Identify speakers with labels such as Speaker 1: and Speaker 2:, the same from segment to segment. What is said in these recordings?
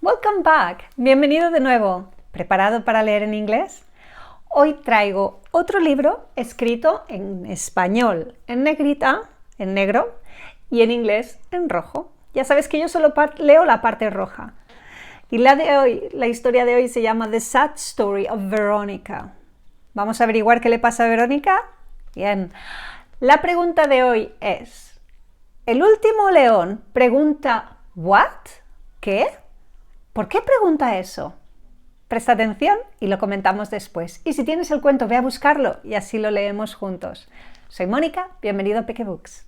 Speaker 1: Welcome back. Bienvenido de nuevo. ¿Preparado para leer en inglés? Hoy traigo otro libro escrito en español, en negrita, en negro, y en inglés, en rojo. Ya sabes que yo solo leo la parte roja. Y la historia de hoy se llama The Sad Story of Veronica. ¿Vamos a averiguar qué le pasa a Verónica? Bien. La pregunta de hoy es, el último león pregunta, ¿what? ¿Qué? ¿Por qué pregunta eso? Presta atención y lo comentamos después. Y si tienes el cuento, ve a buscarlo y así lo leemos juntos. Soy Mónica, bienvenido a Peque Books.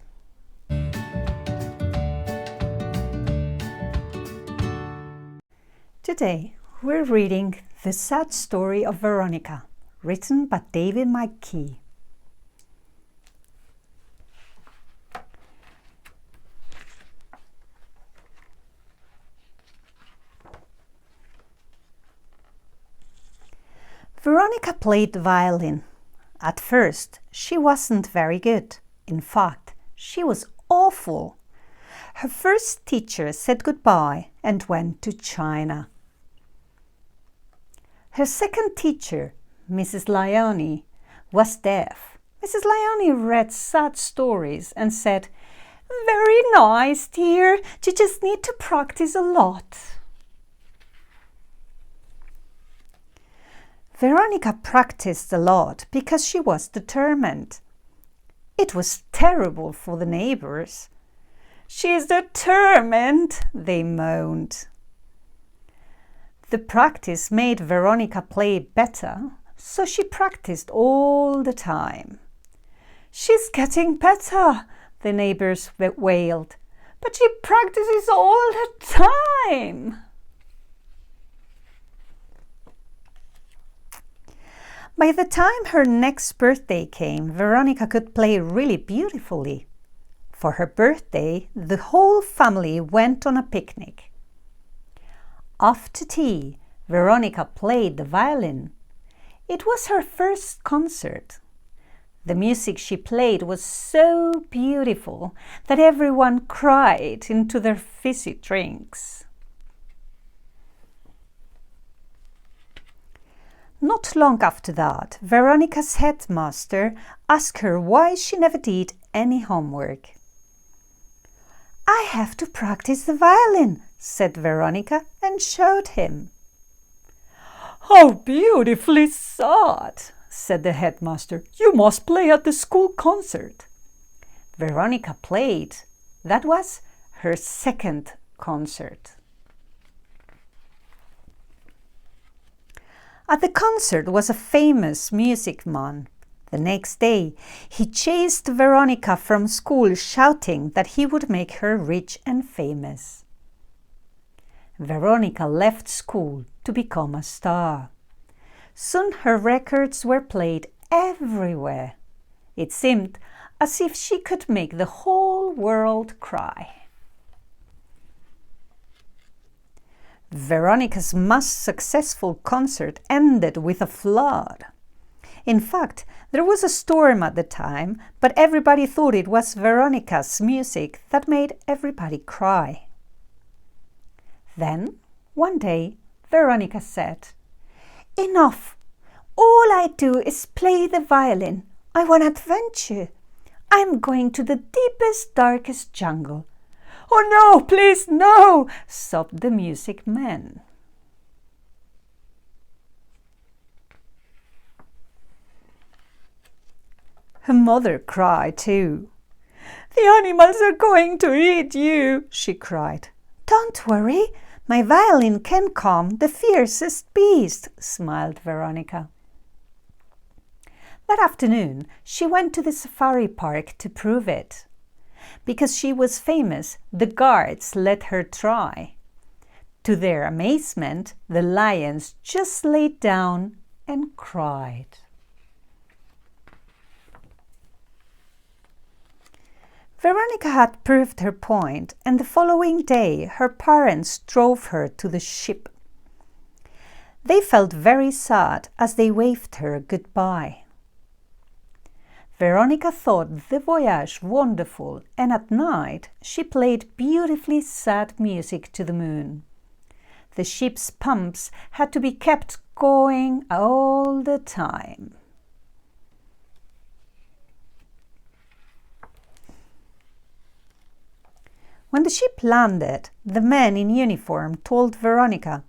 Speaker 1: Today, we're reading The Sad Story of Veronica, written by McKee. Veronica played the violin. At first, she wasn't very good. In fact, she was awful. Her first teacher said goodbye and went to China. Her second teacher, Mrs. Lyone, was deaf. Mrs. Lyone read sad stories and said, "Very nice, dear. You just need to practice a lot." Veronica practiced a lot because she was determined. It was terrible for the neighbors. "She's determined," they moaned. The practice made Veronica play better, so she practiced all the time. "She's getting better," the neighbors wailed, "but she practices all the time." By the time her next birthday came, Veronica could play really beautifully. For her birthday, the whole family went on a picnic. After tea, Veronica played the violin. It was her first concert. The music she played was so beautiful that everyone cried into their fizzy drinks. Not long after that, Veronica's headmaster asked her why she never did any homework. "I have to practice the violin," said Veronica and showed him. "How beautifully sad," said the headmaster. "You must play at the school concert." Veronica played. That was her second concert. At the concert was a famous music man. The next day, he chased Veronica from school shouting that he would make her rich and famous. Veronica left school to become a star. Soon her records were played everywhere. It seemed as if she could make the whole world cry. Veronica's most successful concert ended with a flood. In fact, there was a storm at the time, but everybody thought it was Veronica's music that made everybody cry. Then, one day, Veronica said, "Enough! All I do is play the violin. I want adventure. I'm going to the deepest, darkest jungle." "Oh no, please no!" sobbed the music man. Her mother cried too. "The animals are going to eat you," she cried. "Don't worry, my violin can calm the fiercest beast," smiled Veronica. That afternoon, she went to the safari park to prove it. Because she was famous, the guards let her try. To their amazement, the lions just laid down and cried. Veronica had proved her point, and the following day her parents drove her to the ship. They felt very sad as they waved her goodbye. Veronica thought the voyage wonderful, and at night she played beautifully sad music to the moon. The ship's pumps had to be kept going all the time. When the ship landed, the men in uniform told Veronica,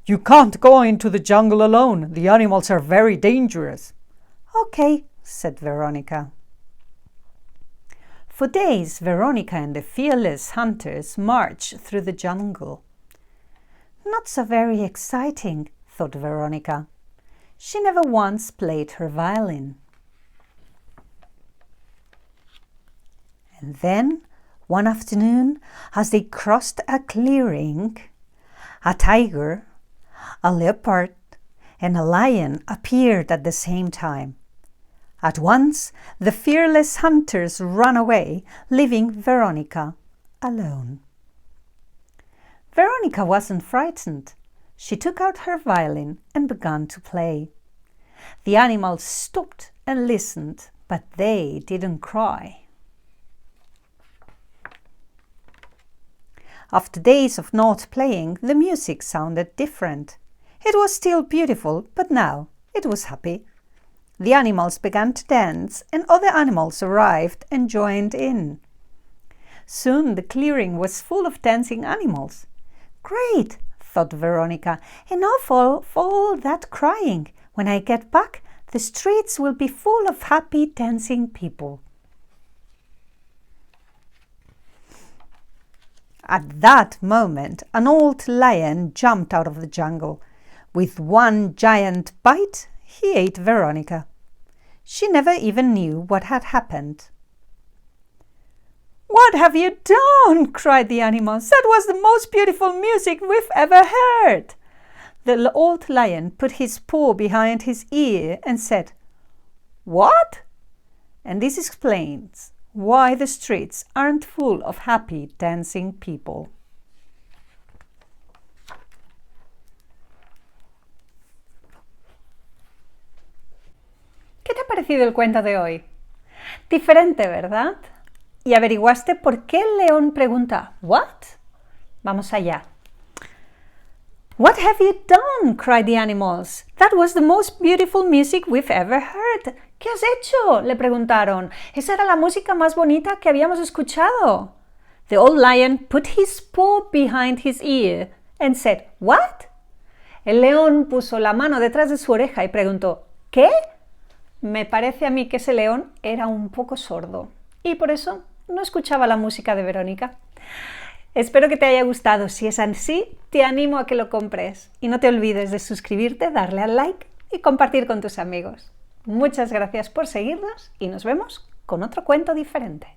Speaker 1: "You can't go into the jungle alone. The animals are very dangerous." "Okay," said Veronica. For days, Veronica and the fearless hunters marched through the jungle. Not so very exciting, thought Veronica. She never once played her violin. And then, one afternoon, as they crossed a clearing, a tiger, a leopard, and a lion appeared at the same time. At once, the fearless hunters ran away, leaving Veronica alone. Veronica wasn't frightened. She took out her violin and began to play. The animals stopped and listened, but they didn't cry. After days of not playing, the music sounded different. It was still beautiful, but now it was happy. The animals began to dance, and other animals arrived and joined in. Soon the clearing was full of dancing animals. Great, thought Veronica, enough of all that crying. When I get back, the streets will be full of happy dancing people. At that moment, an old lion jumped out of the jungle. With one giant bite, he ate Veronica. She never even knew what had happened. "What have you done?" cried the animals. "That was the most beautiful music we've ever heard." The old lion put his paw behind his ear and said, "What?" And this explains why the streets aren't full of happy dancing people. ¿Qué te ha parecido el cuento de hoy? Diferente, ¿verdad? ¿Y averiguaste por qué el león pregunta "What?" Vamos allá. "What have you done?" cried the animals. "That was the most beautiful music we've ever heard." ¿Qué has hecho?, le preguntaron. Esa era la música más bonita que habíamos escuchado. The old lion put his paw behind his ear and said, "What?" El león puso la mano detrás de su oreja y preguntó, ¿qué? Me parece a mí que ese león era un poco sordo y por eso no escuchaba la música de Verónica. Espero que te haya gustado. Si es así, te animo a que lo compres. Y no te olvides de suscribirte, darle al like y compartir con tus amigos. Muchas gracias por seguirnos y nos vemos con otro cuento diferente.